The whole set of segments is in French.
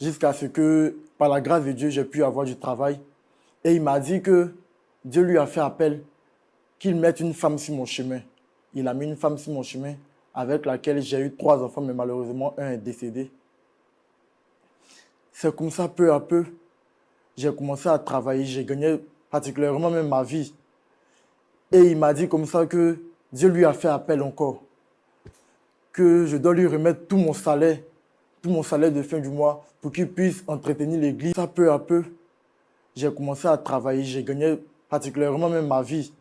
jusqu'à ce que, par la grâce de Dieu, j'ai pu avoir du travail. Et il m'a dit que Dieu lui a fait appel, qu'il mette une femme sur mon chemin. Il a mis une femme sur mon chemin avec laquelle j'ai eu 3 enfants, mais malheureusement, un est décédé. C'est comme ça, peu à peu, j'ai commencé à travailler. J'ai gagné particulièrement même ma vie. Et il m'a dit comme ça que Dieu lui a fait appel encore, que je dois lui remettre tout mon salaire de fin du mois pour qu'il puisse entretenir l'église. Ça, peu à peu, j'ai commencé à travailler. J'ai gagné particulièrement même ma vie.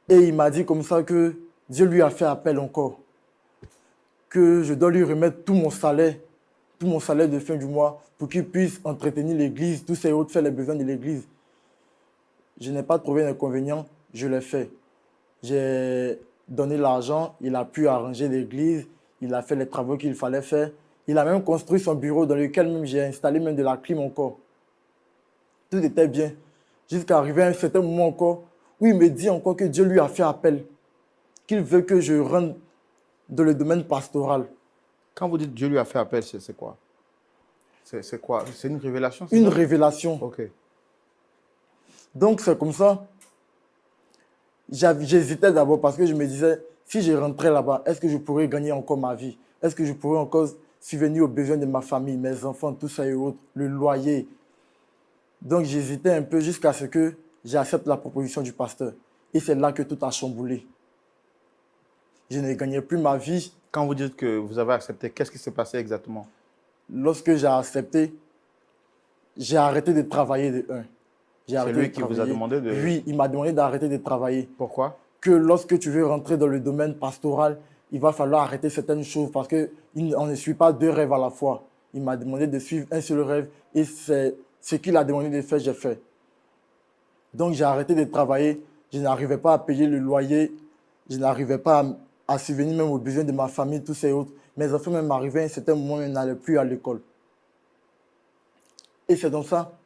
Et il m'a dit comme ça que Dieu lui a fait appel encore, que je dois lui remettre tout mon salaire de fin du mois pour qu'il puisse entretenir l'église, tous ses autres, faire les besoins de l'église. Je n'ai pas trouvé d'inconvénient, je l'ai fait. J'ai donné l'argent, il a pu arranger l'église, il a fait les travaux qu'il fallait faire. Il a même construit son bureau dans lequel même j'ai installé même de la clim encore. Tout était bien. Jusqu'à arriver à un certain moment encore où il me dit encore que Dieu lui a fait appel, qu'il veut que je rentre dans le domaine pastoral. Quand vous dites Dieu lui a fait appel, c'est quoi? C'est quoi? C'est une révélation, c'est Une ça? révélation. Ok. Donc c'est comme ça. J'hésitais d'abord parce que je me disais, si je rentrais là-bas, est-ce que je pourrais gagner encore ma vie? Est-ce que je pourrais encore subvenir aux besoins de ma famille, mes enfants, tout ça et autres, le loyer? Donc j'hésitais un peu jusqu'à ce que j'accepte la proposition du pasteur. Et c'est là que tout a chamboulé. Je ne gagnais plus ma vie. Quand vous dites que vous avez accepté, qu'est-ce qui s'est passé exactement? Lorsque j'ai accepté, j'ai arrêté de travailler de un. J'ai C'est arrêté lui de qui vous a travailler. demandé de... Oui, il m'a demandé d'arrêter de travailler. Pourquoi? Que lorsque tu veux rentrer dans le domaine pastoral, il va falloir arrêter certaines choses parce qu'on ne suit pas 2 rêves à la fois. Il m'a demandé de suivre un seul rêve et c'est ce qu'il a demandé de faire, j'ai fait. Donc j'ai arrêté de travailler, je n'arrivais pas à payer le loyer, je n'arrivais pas à subvenir même aux besoins de ma famille, tous ces autres. Mes enfants même arrivaient à un certain moment, ils n'allaient plus à l'école. Et c'est donc ça,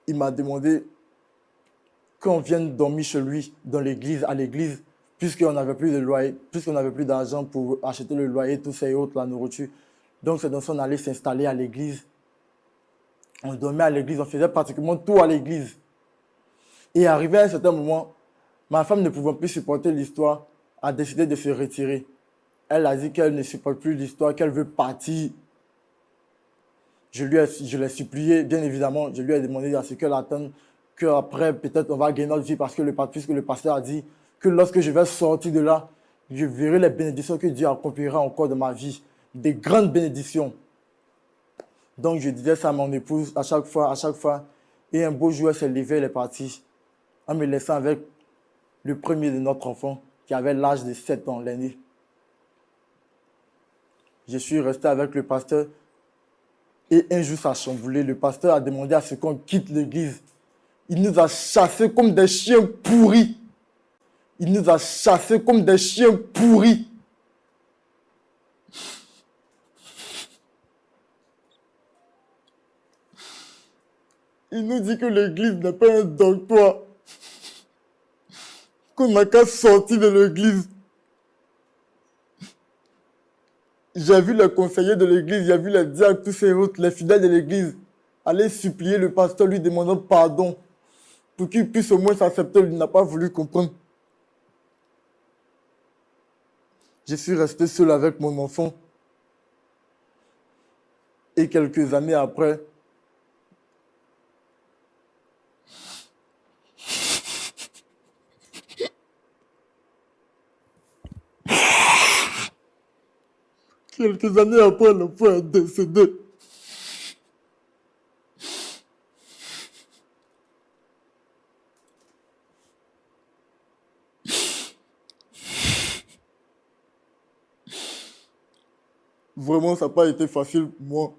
il m'a demandé qu'on vienne dormir chez lui, dans l'église, à l'église, puisqu'on n'avait plus de loyer, puisqu'on n'avait plus d'argent pour acheter le loyer, tout ça et autres, la nourriture. Donc c'est dans ça qu'on allait s'installer à l'église. On dormait à l'église, on faisait pratiquement tout à l'église. Et arrivé à un certain moment, ma femme ne pouvant plus supporter l'histoire, a décidé de se retirer. Elle a dit qu'elle ne supporte plus l'histoire, qu'elle veut partir. Je l'ai supplié, bien évidemment, je lui ai demandé à ce qu'elle attende qu'après, peut-être, on va gagner notre vie parce que puisque le pasteur a dit que lorsque je vais sortir de là, je verrai les bénédictions que Dieu accomplira encore dans ma vie. Des grandes bénédictions. Donc, je disais ça à mon épouse à chaque fois, à chaque fois. Et un beau jour, elle s'est levée, elle est partie, en me laissant avec le premier de notre enfant, qui avait l'âge de 7 ans, l'aîné. Je suis resté avec le pasteur. Et un jour, ça a chamboulé. Le pasteur a demandé à ce qu'on quitte l'église. Il nous a chassés comme des chiens pourris. Il nous a chassés comme des chiens pourris. Il nous dit que l'église n'est pas un dortoir. Qu'on n'a qu'à sortir de l'église. J'ai vu les conseillers de l'église, j'ai vu les diacres, tous ces autres, les fidèles de l'église, aller supplier le pasteur lui demandant pardon pour qu'il puisse au moins s'accepter. Il n'a pas voulu comprendre. Je suis resté seul avec mon enfant. Et quelques années après, l'enfant est décédé. Vraiment, ça n'a pas été facile pour moi.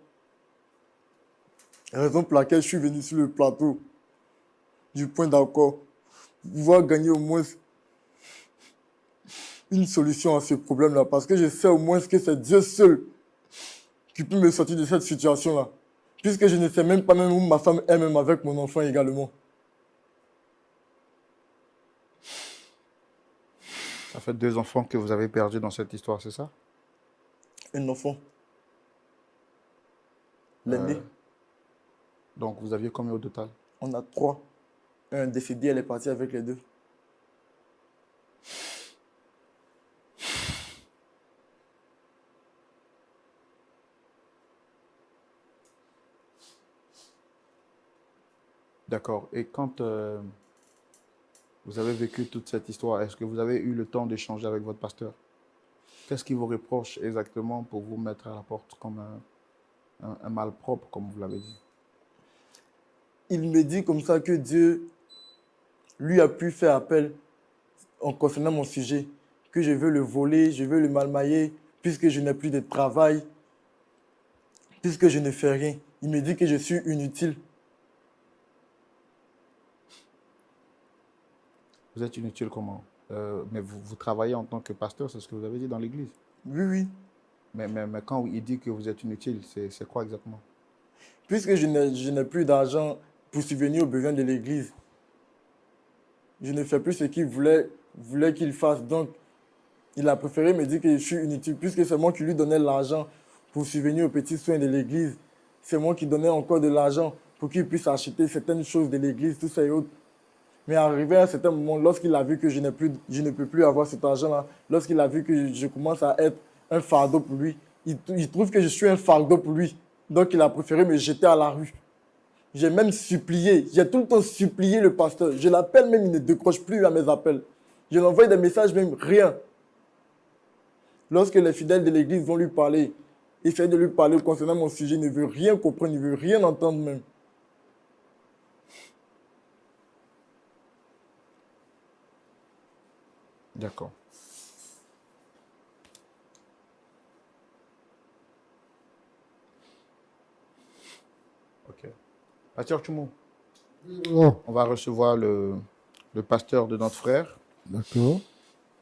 Raison pour laquelle je suis venu sur le plateau du point d'accord. Pour pouvoir gagner au moins une solution à ce problème-là. Parce que je sais au moins que c'est Dieu seul qui peut me sortir de cette situation-là. Puisque je ne sais même pas même où ma femme est, même avec mon enfant également. Ça fait 2 enfants que vous avez perdus dans cette histoire, c'est ça? un enfant. L'aîné. Donc, vous aviez combien au total? On a 3. Un décédé, elle est partie avec les 2. D'accord. Et quand vous avez vécu toute cette histoire, est-ce que vous avez eu le temps d'échanger avec votre pasteur? Qu'est-ce qu'il vous reproche exactement pour vous mettre à la porte comme un malpropre, comme vous l'avez dit? Il me dit comme ça que Dieu lui a pu faire appel en concernant mon sujet, que je veux le voler, je veux le malmailler, puisque je n'ai plus de travail, puisque je ne fais rien. Il me dit que je suis inutile. Vous êtes inutile comment? Mais vous travaillez en tant que pasteur, c'est ce que vous avez dit dans l'église. Oui, oui. Mais quand il dit que vous êtes inutile, c'est quoi exactement? Puisque je n'ai plus d'argent pour subvenir aux besoins de l'église, je ne fais plus ce qu'il voulait qu'il fasse. Donc, il a préféré me dire que je suis inutile, puisque c'est moi qui lui donnais l'argent pour subvenir aux petits soins de l'église. C'est moi qui donnais encore de l'argent pour qu'il puisse acheter certaines choses de l'église, tout ça et autres. Mais arrivé à un certain moment, lorsqu'il a vu que je ne peux plus avoir cet argent-là, lorsqu'il a vu que je commence à être un fardeau pour lui, il trouve que je suis un fardeau pour lui. Donc, il a préféré me jeter à la rue. J'ai même supplié, j'ai tout le temps supplié le pasteur. Je l'appelle même, il ne décroche plus à mes appels. Je lui envoie des messages, même rien. Lorsque les fidèles de l'église vont lui parler, essayer de lui parler concernant mon sujet, il ne veut rien comprendre, il ne veut rien entendre même. D'accord. Ok. Pasteur Chumou, Oh, on va recevoir le pasteur de notre frère, d'accord,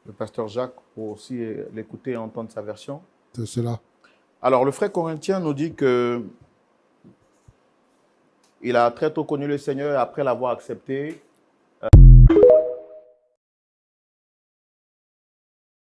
le pasteur Jacques, pour aussi l'écouter et entendre sa version. c'est cela. Alors, le frère corinthien nous dit que il a très tôt connu le Seigneur et après l'avoir accepté,